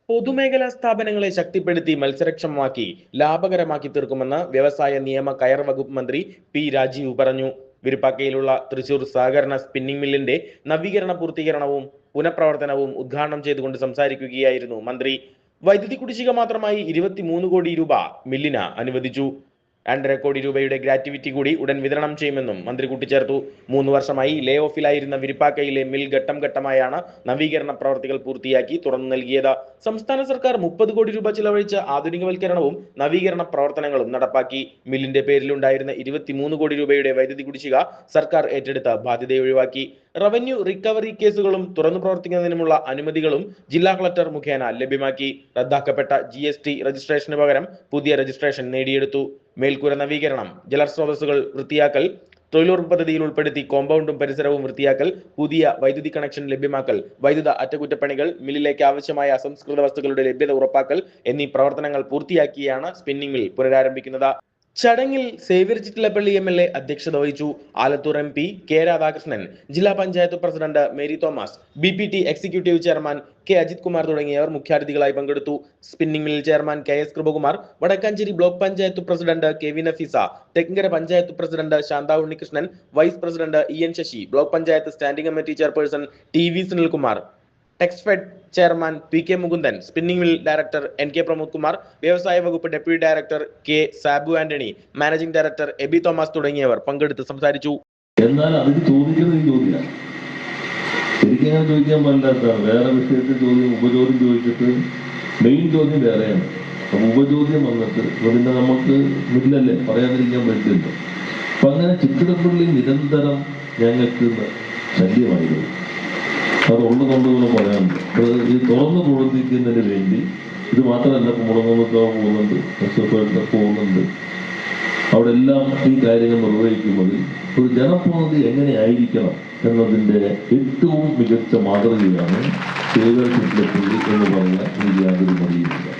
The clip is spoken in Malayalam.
പൊതുമേഖലാ സ്ഥാപനങ്ങളെ ശക്തിപ്പെടുത്തി മത്സരക്ഷമമാക്കി ലാഭകരമാക്കി തീർക്കുമെന്ന് വ്യവസായ നിയമ കയർ വകുപ്പ് മന്ത്രി പി രാജീവ് പറഞ്ഞു. വിരുപ്പാക്കയിലുള്ള തൃശൂർ സഹകരണ സ്പിന്നിംഗ് മില്ലിന്റെ നവീകരണ പൂർത്തീകരണവും പുനഃപ്രവർത്തനവും ഉദ്ഘാടനം ചെയ്തുകൊണ്ട് സംസാരിക്കുകയായിരുന്നു മന്ത്രി. വൈദ്യുതി കുടിശ്ശിക മാത്രമായി 23 കോടി രൂപ മില്ലിന് അനുവദിച്ചു. 2.5 കോടി രൂപയുടെ ഗ്രാറ്റുവിറ്റി കൂടി ഉടൻ വിതരണം ചെയ്യുമെന്നും മന്ത്രി കൂട്ടിച്ചേർത്തു. 3 വർഷമായി ലേ ഓഫിലായിരുന്ന വിരുപ്പാക്കയിലെ മിൽ ഘട്ടം ഘട്ടമായാണ് നവീകരണ പ്രവർത്തികൾ പൂർത്തിയാക്കി തുറന്നു നൽകിയത്. സംസ്ഥാന സർക്കാർ 30 കോടി രൂപ ചിലവഴിച്ച് ആധുനികവൽക്കരണവും നവീകരണ പ്രവർത്തനങ്ങളും നടപ്പാക്കി. മില്ലിന്റെ പേരിലുണ്ടായിരുന്ന 23 കോടി രൂപയുടെ വൈദ്യുതി കുടിശ്ശിക സർക്കാർ ഏറ്റെടുത്ത് ബാധ്യത ഒഴിവാക്കി. റവന്യൂ റിക്കവറി കേസുകളും തുറന്നു പ്രവർത്തിക്കുന്നതിനുമുള്ള അനുമതികളും ജില്ലാ കളക്ടർ മുഖേന ലഭ്യമാക്കി. റദ്ദാക്കപ്പെട്ട GST രജിസ്ട്രേഷന് പകരം പുതിയ രജിസ്ട്രേഷൻ നേടിയെടുത്തു. മേൽക്കൂര നവീകരണം, ജലസ്രോതസ്സുകൾ വൃത്തിയാക്കൽ, തൊഴിലുറപ്പ് പദ്ധതിയിൽ ഉൾപ്പെടുത്തി കോമ്പൗണ്ടും പരിസരവും വൃത്തിയാക്കൽ, പുതിയ വൈദ്യുതി കണക്ഷൻ ലഭ്യമാക്കൽ, വൈദ്യുത അറ്റകുറ്റപ്പണികൾ, മില്ലിലേക്ക് ആവശ്യമായ അസംസ്കൃത വസ്തുക്കളുടെ ലഭ്യത ഉറപ്പാക്കൽ എന്നീ പ്രവർത്തനങ്ങൾ പൂർത്തിയാക്കിയാണ് സ്പിന്നിംഗ് മിൽ പുനരാരംഭിക്കുന്നത്. ചടങ്ങിൽ സേവ്യർ ചിറ്റിലപ്പള്ളി MLA അധ്യക്ഷത വഹിച്ചു. ആലത്തൂർ MP K രാധാകൃഷ്ണൻ, ജില്ലാ panchayat president Mary Thomas, BPT executive chairman K Ajith Kumar തുടങ്ങിയവർ മുഖ്യാതിഥികളായി പങ്കെടുത്തു. Spinning mill chairman KS Kripakumar, Vadakkanchery block panchayat president KV Nafeesa, Thekkankara panchayat president Shantha Unnikrishnan, vice president EN Sasi, block panchayat standing committee chairperson TV Sunilkumar, Texfed chairman PK Mukundan, spinning mill director NK Pramod Kumar, വ്യവസായ വകുപ്പ് deputy director K Sabu Antony, managing director Aby Thomas തുടങ്ങിയവർ പങ്കെടുത്ത് സംസാരിച്ചു. എന്നാൽ അതിന് ചോദിക്കുന്നത് ഈ ചോദ്യം ശരിക്കും ഞാൻ ചോദിക്കാൻ പാടില്ലാത്തതാണ്. വേറെ വിഷയത്തിൽ ചോദ്യം ഉപചോദ്യം ചോദിച്ചിട്ട് മെയിൻ ചോദ്യം വേറെയാണ്. അപ്പൊ ഉപചോദ്യം വന്നിട്ട് പിന്നെ നമുക്ക് മില്ലല്ലേ പറയാതിരിക്കാൻ പറ്റില്ല. അപ്പൊ അങ്ങനെ ചിത്തിരപ്പള്ളി നിരന്തരം ഞങ്ങൾക്ക് ശല്യമായിരുന്നു. അതുള്ളതുകൊണ്ടുകൂടെ പറയാനുണ്ട്. ഈ തുറന്നു പ്രവർത്തിക്കുന്നതിന് വേണ്ടി ഇത് മാത്രമല്ല, മുളങ്ങുന്നൊക്കെ പോകുന്നുണ്ട്, പോകുന്നുണ്ട്. അവിടെ എല്ലാം ഈ കാര്യങ്ങൾ നിർവഹിക്കുന്നത് ഒരു ജനപ്രതിനിധി എങ്ങനെയായിരിക്കണം എന്നതിൻ്റെ ഏറ്റവും മികച്ച മാതൃകയാണ് സേവ്യർ ചിറ്റിലപ്പള്ളി എന്ന് പറഞ്ഞാൽ എനിക്ക് യാതൊരു മടിയുമില്ല.